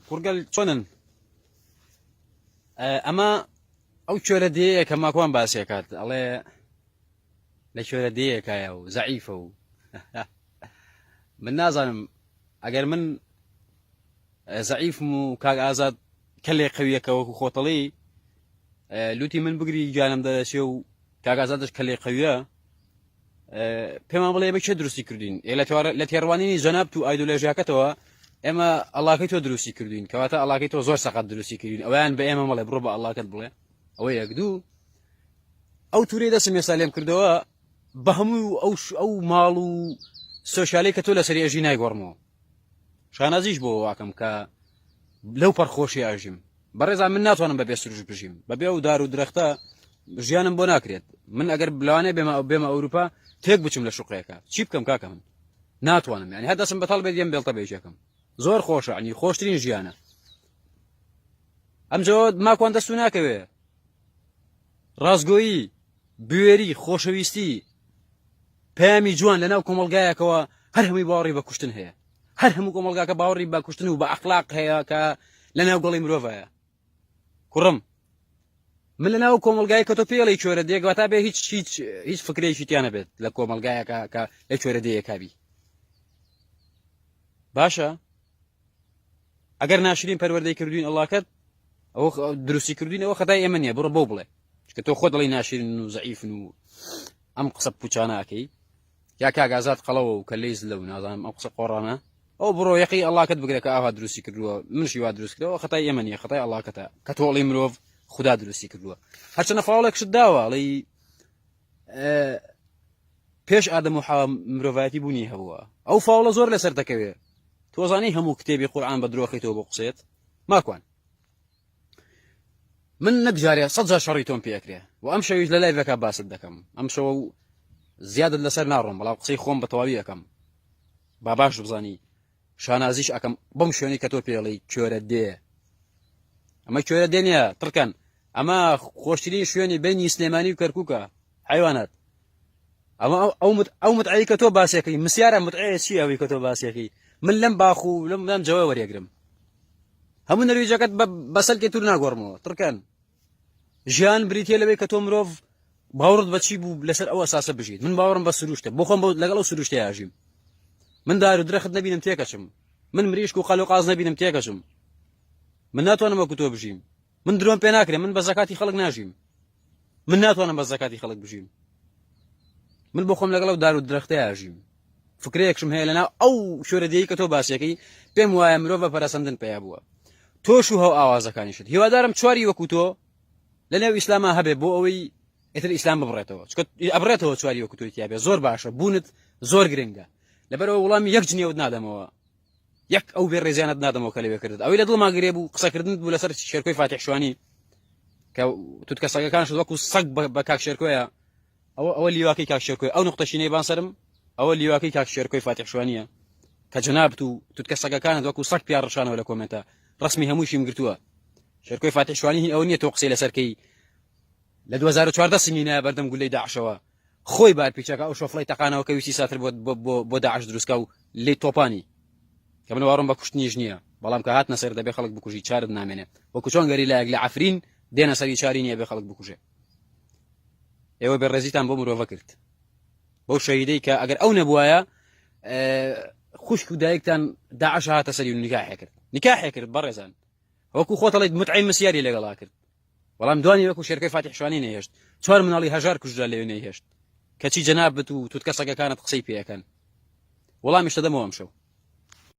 کوڕگەل چۆنن ئەمە ئەو کوێرە دەیە کە ماکوان باسیەکات ئەڵێ لە کوێرە دەیەکایە و زەعیفە و من نازانم ئەگەر من زەعیفم و کاک ئازاد کەلێ قەویەکە وەکو خۆتەڵی لوتی من بگری گیانم دەدەچێ و کاک ئازادش کەلێ قەویە پێمان بڵێ بە چێ دروستی کردوین لە تێڕوانینی جەناب و ئایدۆلۆژیاکەتەوە ئێمە ئەڵاکەی تۆ دروستی کردوین کەواتە ئەڵاکەی تۆ زۆر سەقەت دروستی کردوین ئەویان بە ئێمە مەڵێ بڕۆ بە ئەڵاکەت بڵێ ئەوە یەک دوو ئەو توورەی دەسم ێستا لێم کردەوە بە هەموو ئەو ماڵ و سۆشیالەی کە تۆ لەسەری ئەژی نایگۆڕمەوە شانازیش بۆ واکەم کە لەو پەرخۆشی ئاژیم بەڕێزان من ناتوانم بەبێ سروش بژیم بەبێ و دار و درەختە ژیانم بۆ ناکرێت من ئەگەر بلوانێ بێمە ئەوروپا تێک بچم لە شوقەیەکە چی بکەم کاکە من ناتوانم یعنی هەدەسم بەتاڵ بێت یم بێڵتە بێژەکەم زۆر خۆشە عنی خۆشترین ژیانە ئەمجەوە ماکوان دەست و ناکەوێ ڕازگۆیی بوێری خۆشەویستی پەیامی جوان لەناو کۆمەڵگایەکەوە هەر هەمووی باوەڕی بە کوشتن هەیە هەر هەموو کۆمەڵگاکە باوەڕی بە کوشتن و بە ئەخلاق هەیە کە لەناو گەڵی مرۆڤایە کوڕم من لەناو کۆمەڵگای کە تۆ پێڵی کوێرە دێگەواتە بێ هیچ فکرێکی تیانە بێت لە کۆمەڵگایەکە کە لە کوێرە دەیەکابی باشە ئەگەر ناشرین پەروەردەی کردوین ئەڵاکەت ئەوە دروستی کردوین ئەوە خەتای ئێمە نییە بڕۆ بۆ بڵێ چکە تۆ خۆ دڵی ناشرین و زەعیفن و ئەم قسە پوچانەکەی یا کاک ئازاد قەڵەوە و کە لەیز لەو نازانم ئەم قسە قۆڕانە ئەو بڕۆ یەقی ئەڵاکەت بگرێت کە ئاوا دروستی کردووە منشی وا دروست کردەوە خەتای ئێمە نییە خەتای ئەڵاکەتە کە تۆڵی مرۆڤ خدا دروستی کردووە هەرچەنە فاڵێکشت داوە ئەڵێ پێش ئادەم و حەوا مرۆڤایەتی بوونی هەبووە ئەو فاڵە زۆر لەسەر دەکەوێ تۆزانی هەموو کتێبی قورئان بە درۆخیتەوە بۆ قسێت ماکوان من نەکجارێ 100 جار شەڕی تۆم پێکرێ و ئەم شەویش لە لایڤەکە باست دەکەم ئەم شەوە زیادت لەسەر ناڕۆم بەڵام قسەی خۆم بە تەواوی ئەەکەم با باش بزانی شانازیش ئەەکەم بەم شوێنی کە تۆ پێڵی کوێرە دێ ئەمە کوێرە دێ نیە تڕکەن ئەمە خۆشترین شوێنی بینی سلێمانی و کەرکووکە حیوانات ئەمە ئەو متعەی کە تۆ باسیەکەی مسیارە متعەیە چی ئەوەی کە تۆ باسیەکەی من لەم باخ و لەم جەوە وەرێگرم هەموو نەرویجەکەت بەسەلکێ توور ناگۆڕمەوە تڕکەن ژیان بریتە لەوەی کە تۆ مرۆڤ باوەڕت بە چی بوو لەسەر ئەوە ئەساسە بژیت من باوەڕم بە سروشتە بۆ خۆم لەگەڵ ئەو سروشتە یاژیم من دار و درەخت نەبینم تێکەچم من مریشک و قەل و قاز نەبینم تێکەچم من ناتوانم وەکو تۆ بژیم من درۆم پێ ناکرێ من بە زەکاتی خەڵک ناژیم من ناتوانم بە زەکاتی خەڵک بژیم من بۆ خۆم لەگەڵ ئەو دار و درەختە یاژیم فکرەیەکشم هەیە لەناو ئەو شوێرەدەیی کە تۆ باسیەکەی پێم وایە مرۆڤ بە پەرەسەندن پێیا بووە تۆش و هەو ئاوازەکانیشت هیوادارم چواری وەکو تۆ لەنێو ئیسلامە هەبێ بۆ ئەوەی ئیتر ئیسلام ببڕێتەوە ئەبڕێتەوە چواری وەکو تۆی تیا بێ زۆر باشە بوونت زۆر گرنگە لەبەرەوە وەڵامی یەک جنێوت نادەمەوە یەک ئەو بێ ڕێزیانت نادەمەوە کە لەوێ کردت ئەوەی لە دڵما گرێ بوو قسەکردنت بوو لەسەر شێرکۆی فاتح شوانی کە توت کە سەگەکانش وەکو سەگ بە کاک شێرکۆیە ئەوە لیواکەی کاک شێرکۆی ئەو نقطەشینەی بانسەرم ئەوە لیواکەی کاک شێرکۆی فاتح شوانیە کە جەنابەت و توت کە سەگەکانت وەکو سەگ پیان ڕشانەوە لە کۆمنتە ڕسمی هەمووشیم گرتووە شێرکۆی فاتح شوانی ئەو نییە تۆ قسەی لەسەرکەی لە 2014 سنینە بەردەم گولەی داعشەوە خۆی بارپیچەکە ئەو شۆفڵی تەقانەوە کە ویستی ساتر بۆ داعش دروستکە و لێ تۆپانی کە من واڕم بە کوشتنیش نییە بەڵام کە هاتنە سەر دەبێ خەڵک بکوژی چارت نامێنێت وەکو چۆن گەری لایەک لە عەفرین دێنە سەری چاری نییە بێ خەڵک بکوژێ ئێوە بێڕێزیتان بۆ مرۆڤە کرد بەو شەهیدەی کە ئەگەر ئەو نەبوایە خوشک و دایکتان داعش هاتە سەری و نیکاحێ کرد بەڕێزان وەکو خۆتەڵێت متعەی مسیاری لەگەڵا کرد بەڵام دوانی وەکو شێرکەی فاتح شوانی نەهێشت 4 مناڵی هەژار کوژرا لەوێ نەهێشت کەچی جەنابەت و توت کە سەگەکانت قسەی پێەکەن وەڵامیش دەدەمەوە ئەم شەو